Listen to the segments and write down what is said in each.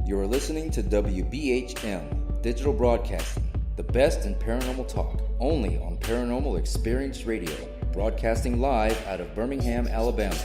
You are listening to WBHM Digital Broadcasting, the best in paranormal talk, only on Paranormal Experience Radio, broadcasting live out of Birmingham, Alabama.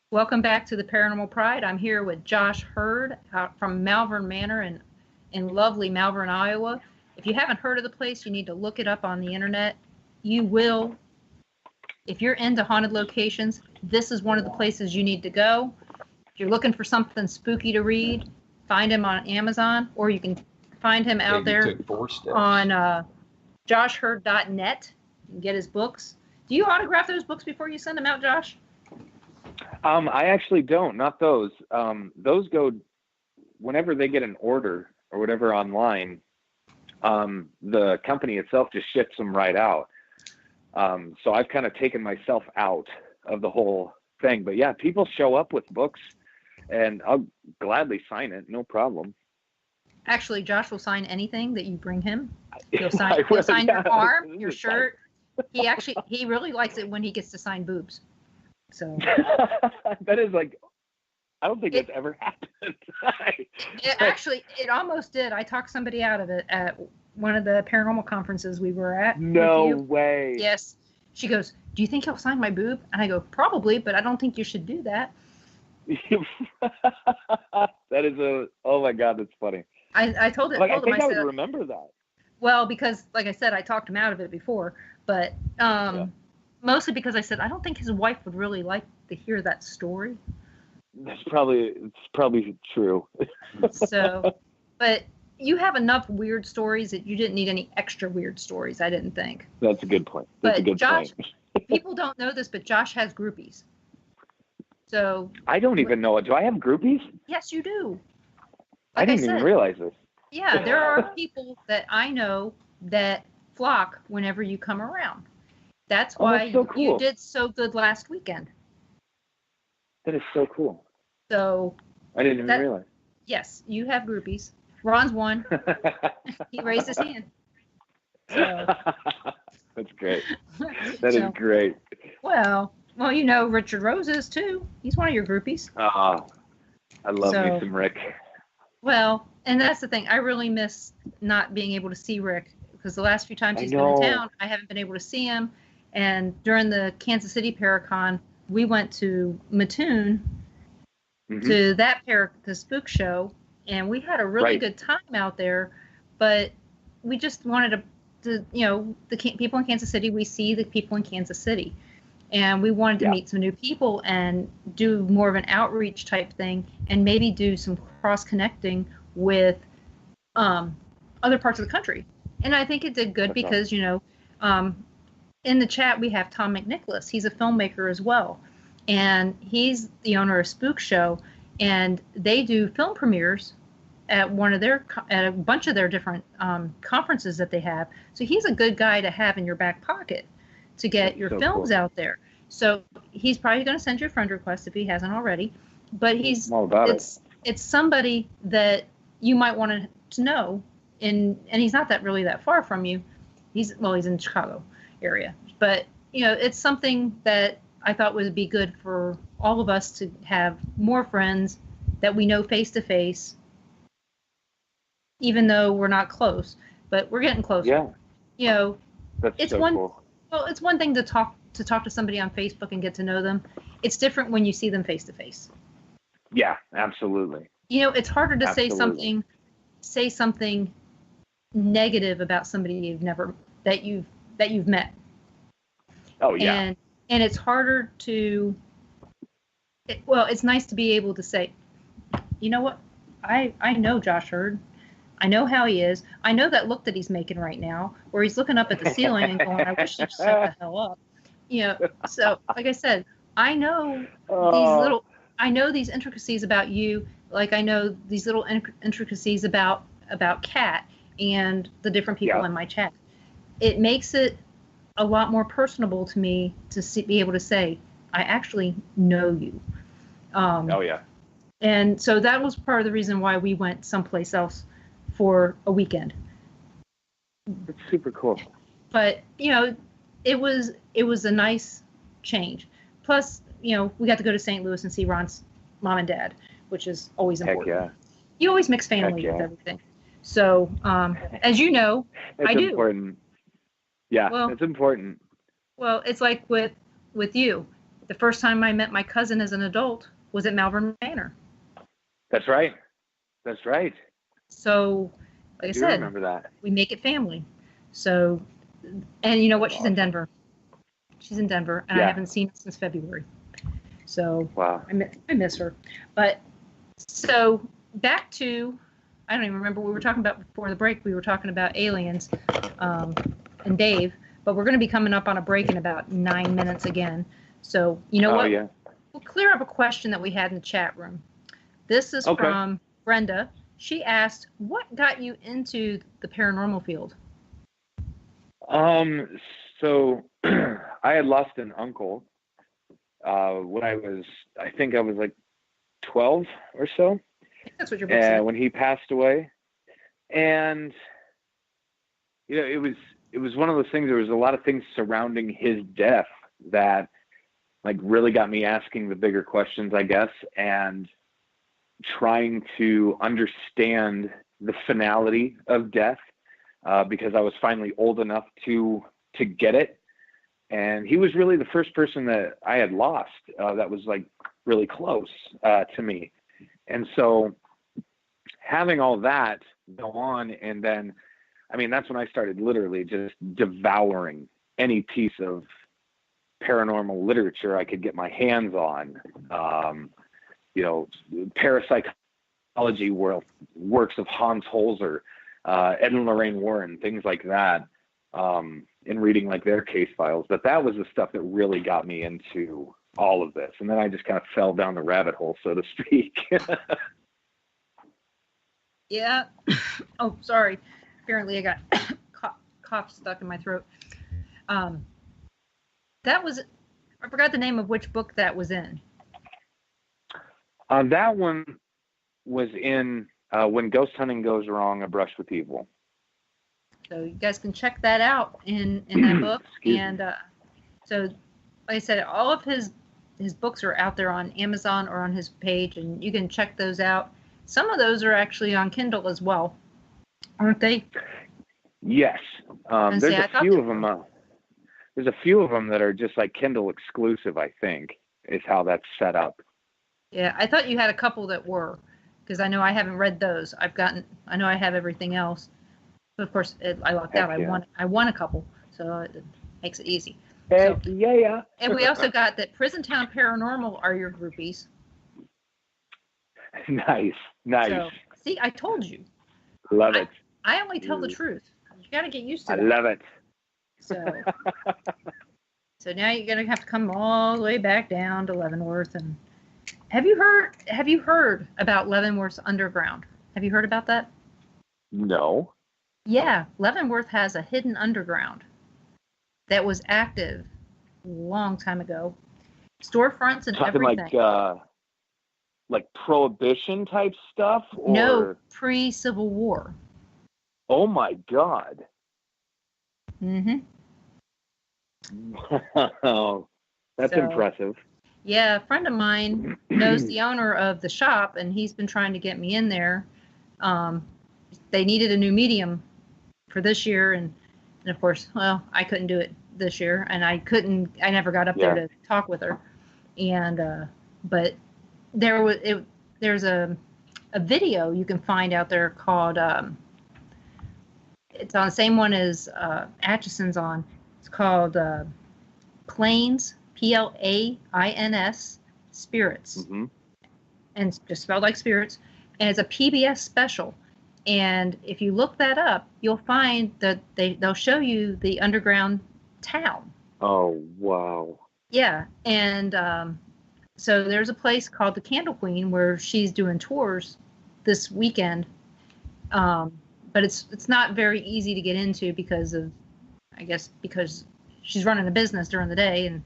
Welcome back to the Paranormal Pride. I'm here with Josh Hurd out from Malvern Manor in lovely Malvern, Iowa. If you haven't heard of the place, you need to look it up on the internet. You will. If you're into haunted locations, this is one of the places you need to go. If you're looking for something spooky to read, find him on Amazon, or you can find him out there on joshhurd.net and get his books. Do you autograph those books before you send them out, Josh? I actually don't, not those. Those go whenever they get an order or whatever online. The company itself just ships them right out. So I've kind of taken myself out of the whole thing. But yeah, people show up with books and I'll gladly sign it. No problem. Actually, Josh will sign anything that you bring him. He'll sign your arm, your shirt. He really likes it when he gets to sign boobs. So that is like, I don't think it's ever happened. It almost did. I talked somebody out of it at one of the paranormal conferences we were at. No way. Yes. She goes, "Do you think he'll sign my boob?" And I go, "Probably, but I don't think you should do that." That is oh my God, that's funny. I told him. I think I would remember that. Well, because like I said, I talked him out of it before, but mostly because I said, I don't think his wife would really like to hear that story. It's probably true. So, but you have enough weird stories that you didn't need any extra weird stories, I didn't think. That's a good point. Josh, people don't know this, but Josh has groupies. So I don't even know it. Do I have groupies? Yes, you do. I didn't even realize this. Yeah, there are people that I know that flock whenever you come around. That's why that's so cool. You did so good last weekend. That is so cool. So I didn't even realize. Yes, you have groupies. Ron's one. He raised his hand. So. That's great. That is great. Well, you know Richard Rose is too. He's one of your groupies. Oh, I love me some Rick. Well, and that's the thing. I really miss not being able to see Rick because the last few times he's been in town, I haven't been able to see him. And during the Kansas City Paracon, we went to Mattoon to the spook show, and we had a really good time out there. But we just wanted to the people in Kansas City. We see the people in Kansas City, and we wanted to meet some new people and do more of an outreach type thing, and maybe do some cross connecting with other parts of the country. And I think it did good because in the chat, we have Tom McNicholas. He's a filmmaker as well. And he's the owner of Spook Show. And they do film premieres at a bunch of their different conferences that they have. So he's a good guy to have in your back pocket to get your films out there. So he's probably going to send you a friend request if he hasn't already. But it's somebody that you might want to know. And he's not really that far from you. He's in Chicago area, but it's something that I thought would be good for all of us to have more friends that we know face to face, even though we're not close, but we're getting closer. That's it's cool. Well, it's one thing to talk to somebody on Facebook and get to know them. It's different when you see them face to face. Yeah, absolutely. It's harder to say something negative about somebody that you've met. Oh yeah. And it's harder to. It's nice to be able to say, you know what, I know Josh Hurd. I know how he is. I know that look that he's making right now, where he's looking up at the ceiling and going, "I wish he'd shut the hell up." So like I said, I know I know these intricacies about you. Like I know these little intricacies about Kat and the different people in my chat. It makes it a lot more personable to me to be able to say, I actually know you. And so that was part of the reason why we went someplace else for a weekend. It's super cool. But, it was a nice change. Plus, we got to go to St. Louis and see Ron's mom and dad, which is always important. Heck yeah. You always mix family with everything. So, as you know, I do. Important. Yeah, well, it's important. Well, it's like with you. The first time I met my cousin as an adult was at Malvern Manor. That's right. That's right. So, like I said, remember that. We make it family. So, and you know what? She's in Denver. She's in Denver, and I haven't seen her since February. So, wow. I miss her. But, so, back to, I don't even remember what we were talking about before the break. We were talking about aliens and Dave. But we're going to be coming up on a break in about 9 minutes again. So, you know what? Yeah. We'll clear up a question that we had in the chat room. This is from Brenda. She asked, what got you into the paranormal field? So I had lost an uncle when I think I was like 12 or so. That's what your book said. When he passed away. And, it was one of those things. There was a lot of things surrounding his death that like really got me asking the bigger questions, I guess, and trying to understand the finality of death because I was finally old enough to get it. And he was really the first person that I had lost that was like really close to me. And so having all that go on, and then that's when I started literally just devouring any piece of paranormal literature I could get my hands on. Parapsychology works of Hans Holzer, Ed and Lorraine Warren, things like that, in reading like their case files. But that was the stuff that really got me into all of this. And then I just kind of fell down the rabbit hole, so to speak. Yeah. Oh, sorry. Apparently I got cough stuck in my throat. I forgot the name of which book that was in. That one was in When Ghost Hunting Goes Wrong, A Brush with Evil. So you guys can check that out in that book. And so, like I said, all of his books are out there on Amazon or on his page, and you can check those out. Some of those are actually on Kindle as well, aren't they? Yes. There's a few of them. There's a few of them that are just like Kindle exclusive, I think, is how that's set up. Yeah, I thought you had a couple that were, because I know I haven't read those. I know I have everything else. But of course, I lucked out. Yeah. I won a couple, so it makes it easy. Yeah. And we also got that Prison Town Paranormal are your groupies. Nice. So, see, I told you. Love it. I only tell the truth. You got to get used to that. I love it. So now you're gonna have to come all the way back down to Leavenworth. And have you heard about Leavenworth's underground? Have you heard about that? No. Yeah, Leavenworth has a hidden underground that was active a long time ago. Storefronts and Something everything. Like Prohibition type stuff? Or... No, pre-Civil War. Oh my God. Mm-hmm. Wow. That's impressive. Yeah, a friend of mine knows the owner of the shop, and he's been trying to get me in there. They needed a new medium for this year, and of course, well, I couldn't do it this year, and I never got up there to talk with her. And but there's a video you can find out there called it's on the same one as Atchison's on. It's called Plains, Plains, Spirits. Mm-hmm. And it's just spelled like spirits. And it's a PBS special. And if you look that up, you'll find that they'll show you the underground town. Oh, wow. Yeah. And so there's a place called the Candle Queen where she's doing tours this weekend. But it's not very easy to get into because she's running the business during the day, and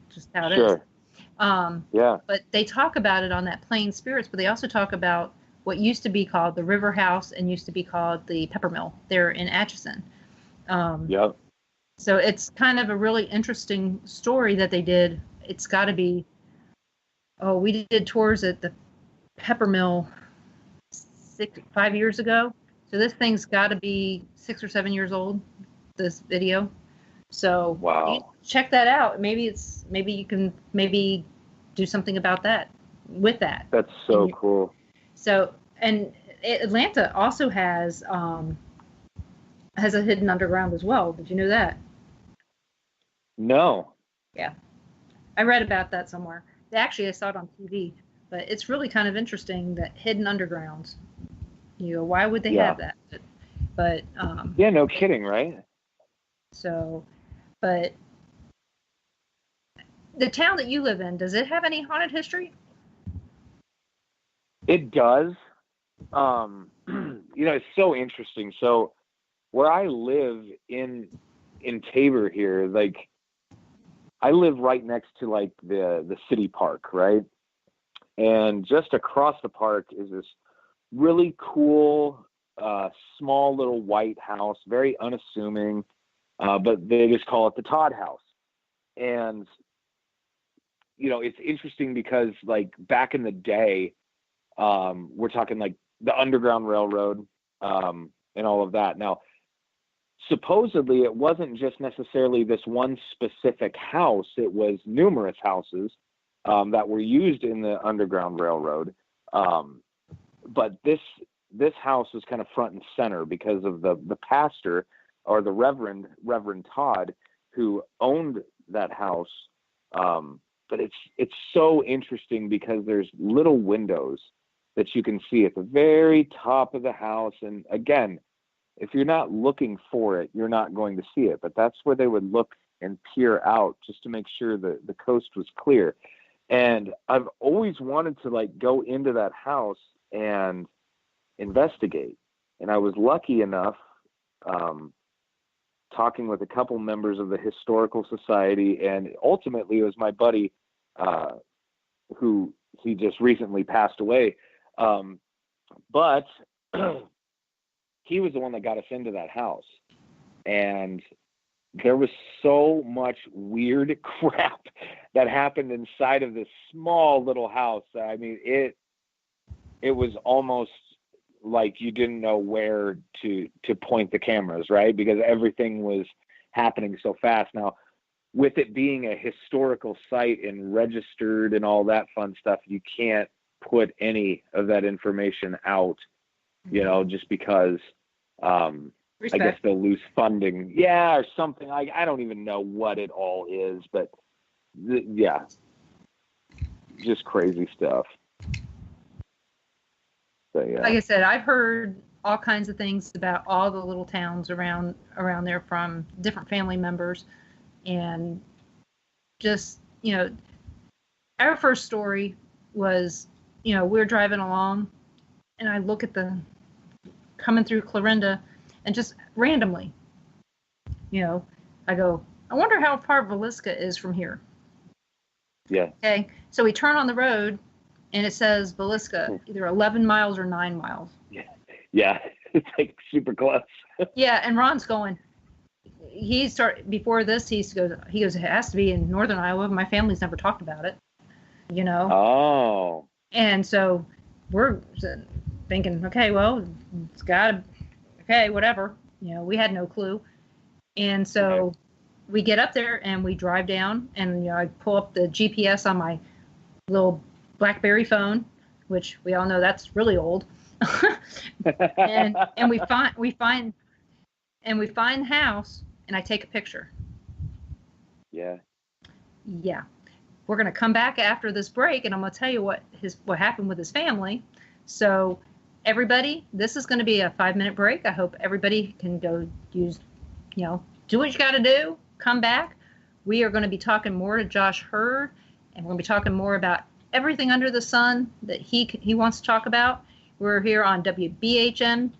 just how it is. Yeah. But they talk about it on that Plain Spirits, but they also talk about what used to be called the River House and used to be called the Pepper Mill there in Atchison. Yep. So it's kind of a really interesting story that they did. It's got to be, we did tours at the Peppermill 5 years ago. So this thing's got to be 6 or 7 years old, this video. So wow, check that out. Maybe you can do something about that with that. That's so cool. So, and Atlanta also has a hidden underground as well. Did you know that? No. Yeah. I read about that somewhere. Actually, I saw it on TV, but it's really kind of interesting that hidden undergrounds. Why would they have that? But yeah, no kidding, right? So, but the town that you live in, does it have any haunted history? It does. It's so interesting. So where I live in Tabor here, like I live right next to like the city park, right? And just across the park is this really cool, small little white house, very unassuming, but they just call it the Todd House. And, it's interesting because like back in the day, we're talking like the Underground Railroad, and all of that. Now, supposedly it wasn't just necessarily this one specific house. It was numerous houses, that were used in the Underground Railroad. But this house was kind of front and center because of the pastor, or the Reverend Todd, who owned that house. But it's so interesting because there's little windows that you can see at the very top of the house. And again, if you're not looking for it, you're not going to see it. But that's where they would look and peer out just to make sure that the coast was clear. And I've always wanted to like go into that house and investigate. And I was lucky enough, talking with a couple members of the Historical Society, and ultimately it was my buddy, who he just recently passed away. But he was the one that got us into that house. And there was so much weird crap that happened inside of this small little house. I mean, it was almost like you didn't know where to point the cameras, right? Because everything was happening so fast. Now, with it being a historical site and registered and all that fun stuff, you can't put any of that information out, just because, I guess they'll lose funding. Yeah, or something. I don't even know what it all is, but yeah, just crazy stuff. So, yeah. Like I said, I've heard all kinds of things about all the little towns around there from different family members. And just, our first story was, we're driving along and I look at coming through Clarinda, and just randomly, I go, I wonder how far Villisca is from here. Yeah. Okay. So we turn on the road and it says Villisca, either 11 miles or 9 miles. Yeah. Yeah. It's like super close. Yeah. And Ron's going, before this, he goes, it has to be in northern Iowa. My family's never talked about it, Oh. And so we're thinking, okay, well, it's got to, okay, whatever. We had no clue. And so we get up there and we drive down, and, I pull up the GPS on my little BlackBerry phone, which we all know that's really old. and we find the house, and I take a picture. Yeah. Yeah. We're going to come back after this break, and I'm going to tell you what happened with his family. So everybody, this is going to be a 5-minute break. I hope everybody can go do what you got to do. Come back. We are going to be talking more to Josh Hurd, and we're going to be talking more about everything under the sun that he wants to talk about. We're here on WBHM